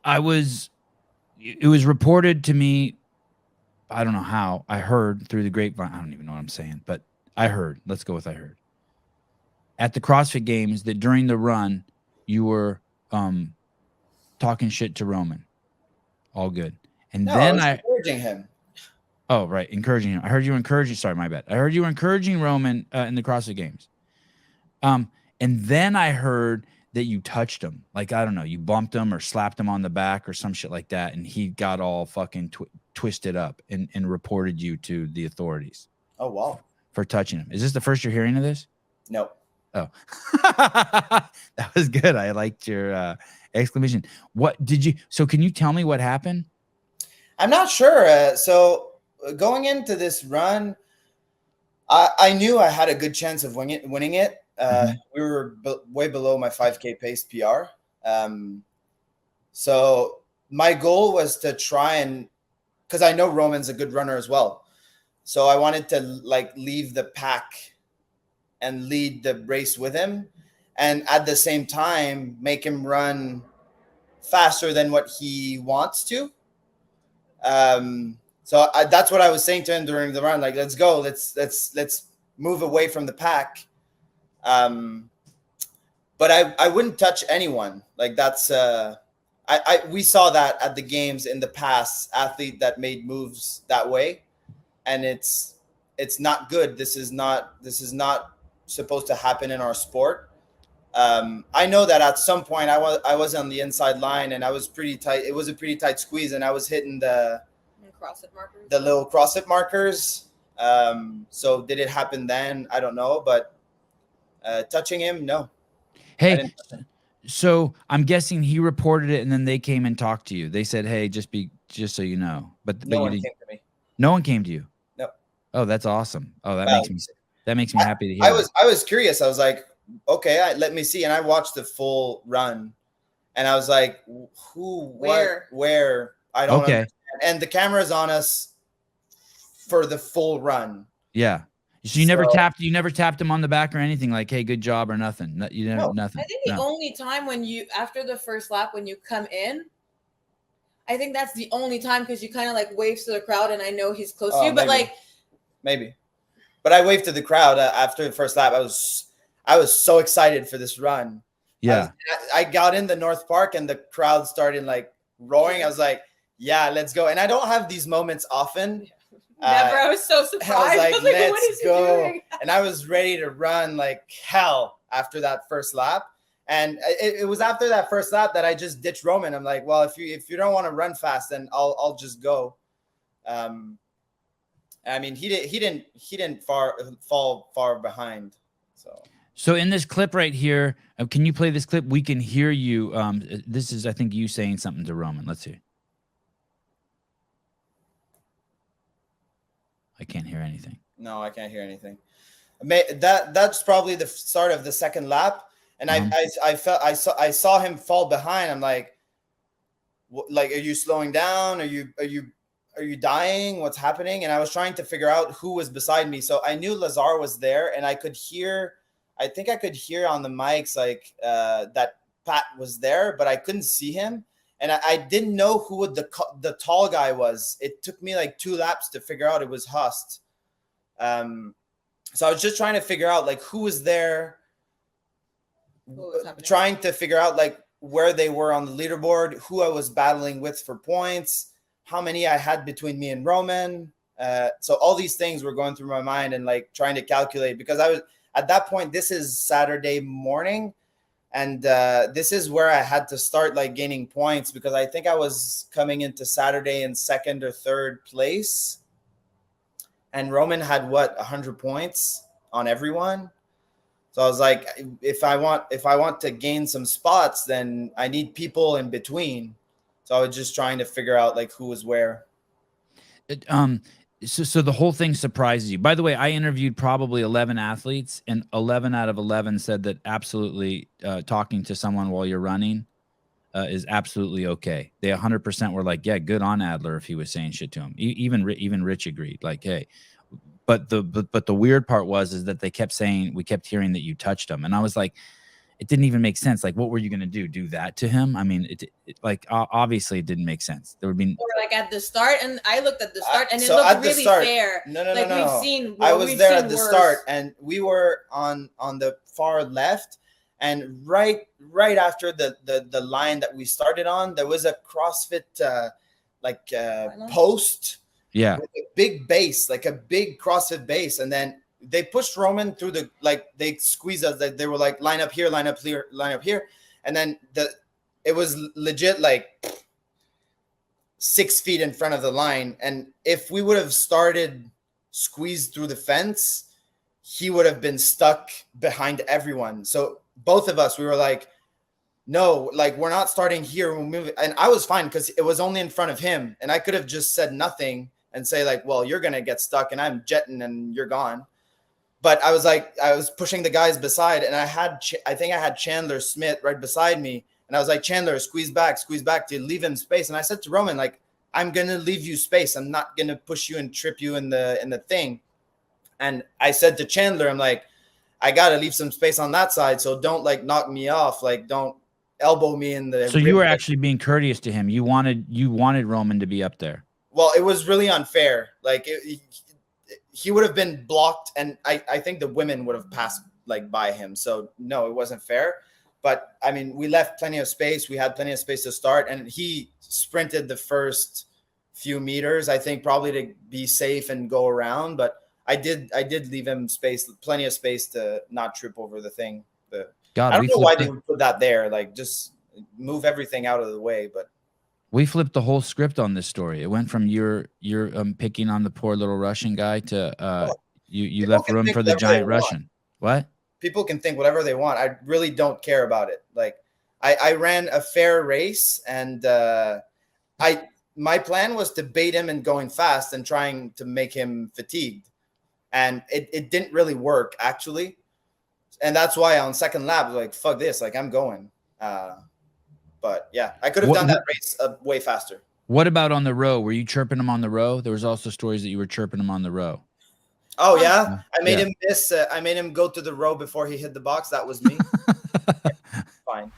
it was reported to me. I don't know how. I heard through the grapevine. I don't even know what I'm saying, but I heard. Let's go with I heard. At the CrossFit Games that during the run, you were talking shit to Roman. All good. And then I was encouraging him. Oh, right. Encouraging him. I heard you were encouraging. Sorry, my bad. I heard you were encouraging Roman in the CrossFit Games. And then I heard that you touched him. Like, I don't know, you bumped him or slapped him on the back or some shit like that. And he got all fucking twisted up and reported you to the authorities. Oh, wow. For touching him. Is this the first you're hearing of this? No. Oh, that was good. I liked your exclamation. What did you, so can you tell me what happened? I'm not sure. So going into this run, I knew I had a good chance of winning it. We were way below my 5K pace PR. So my goal was to try and, because I know Roman's a good runner as well. So I wanted to like leave the pack and lead the race with him. And at the same time, make him run faster than what he wants to. So that's what I was saying to him during the run. Like, let's go. Let's move away from the pack. But I wouldn't touch anyone. Like that's, we saw that at the games in the past, athlete that made moves that way. And it's not good. This is not supposed to happen in our sport. I know that at some point I was on the inside line and I was pretty tight. It was a pretty tight squeeze and I was hitting the little CrossFit markers. So did it happen then? I don't know, but touching him, no. Hey, so I'm guessing he reported it and then they came and talked to you. They said, "Hey, just so you know." But no one came to me. No one came to you. No. Oh, that's awesome. Oh, that makes me happy to hear. I was curious. I was like, okay, let me see. And I watched the full run and I was like, where? I don't understand. And the camera's on us for the full run. Yeah. So you never tapped him on the back or anything like, "Hey, good job," or nothing. Nothing. I think the only time when after the first lap, when you come in, I think that's the only time because you kind of like waves to the crowd and I know he's close to you, but maybe. But I waved to the crowd after the first lap. I was so excited for this run. Yeah. I got in the North Park and the crowd started like roaring. I was like, yeah, let's go. And I don't have these moments often. Never. I was so surprised. I was like, let's go. And I was ready to run like hell after that first lap. And it was after that first lap that I just ditched Roman. I'm like, well, if you don't want to run fast, then I'll just go. I mean, he didn't fall far behind. So in this clip right here, can you play this clip? We can hear you. This is, I think, you saying something to Roman. Let's see. I can't hear anything. No, I can't hear anything. That's probably the start of the second lap, and I saw him fall behind. I'm like, are you slowing down? Are you dying? What's happening? And I was trying to figure out who was beside me. So I knew Lazar was there, and I think I could hear on the mics like that Pat was there, but I couldn't see him. And I didn't know who the tall guy was. It took me like 2 laps to figure out it was Hust. So I was just trying to figure out like who was there, trying to figure out like where they were on the leaderboard, who I was battling with for points, how many I had between me and Roman. So all these things were going through my mind and like trying to calculate, because I was at that point, this is Saturday morning. And this is where I had to start like gaining points, because I think I was coming into Saturday in 2nd or 3rd place. And Roman had 100 points on everyone. So I was like, if I want to gain some spots, then I need people in between. So I was just trying to figure out like who was where. So the whole thing surprises you. By the way, I interviewed probably 11 athletes, and 11 out of 11 said that absolutely talking to someone while you're running is absolutely okay. They 100% were like, yeah, good on Adler if he was saying shit to him. Even Rich agreed, like, hey. But the weird part was that they kept saying, we kept hearing that you touched him, and I was like, it didn't even make sense. Like, what were you going to do that to him? I mean, obviously it didn't make sense. There would be or like at the start, and I looked at the start, and it so looked at the really start, fair. No. We've seen. I was we've there seen at the worse. start, and we were on the far left, and right after the line that we started on, there was a CrossFit post. Yeah. With a big base, like a big CrossFit base, and then they pushed Roman through they squeezed us. They were like, line up here, line up here, line up here. And then it was legit like 6 feet in front of the line. And if we would have started squeezed through the fence, he would have been stuck behind everyone. So both of us, we were like, no, like we're not starting here. We'll move. And I was fine because it was only in front of him. And I could have just said nothing and say like, well, you're going to get stuck and I'm jetting and you're gone. But I was pushing the guys beside, and I think I had Chandler Smith right beside me. And I was like, Chandler, squeeze back to leave him space. And I said to Roman, like, I'm going to leave you space. I'm not going to push you and trip you in the thing. And I said to Chandler, I'm like, I got to leave some space on that side. So don't like knock me off. Like, don't elbow me in the. So you were actually being courteous to him. You wanted Roman to be up there. Well, it was really unfair. Like he would have been blocked, and I think the women would have passed like by him. So no, it wasn't fair. But I mean, we left plenty of space. We had plenty of space to start, and he sprinted the first few meters, I think, probably to be safe and go around. But I did leave him space, plenty of space to not trip over the thing. I don't know why they would put that there. Like, just move everything out of the way. But we flipped the whole script on this story. It went from you're picking on the poor little Russian guy to you left room for the giant Russian. What? People can think whatever they want. I really don't care about it. Like I ran a fair race, and my plan was to bait him and going fast and trying to make him fatigued. And it didn't really work actually. And that's why on second lap, I was like, fuck this, like I'm going. But yeah, I could have done that race way faster. What about on the row? Were you chirping him on the row? There was also stories that you were chirping him on the row. Oh yeah, I made him miss. I made him go to the row before he hit the box. That was me. Fine.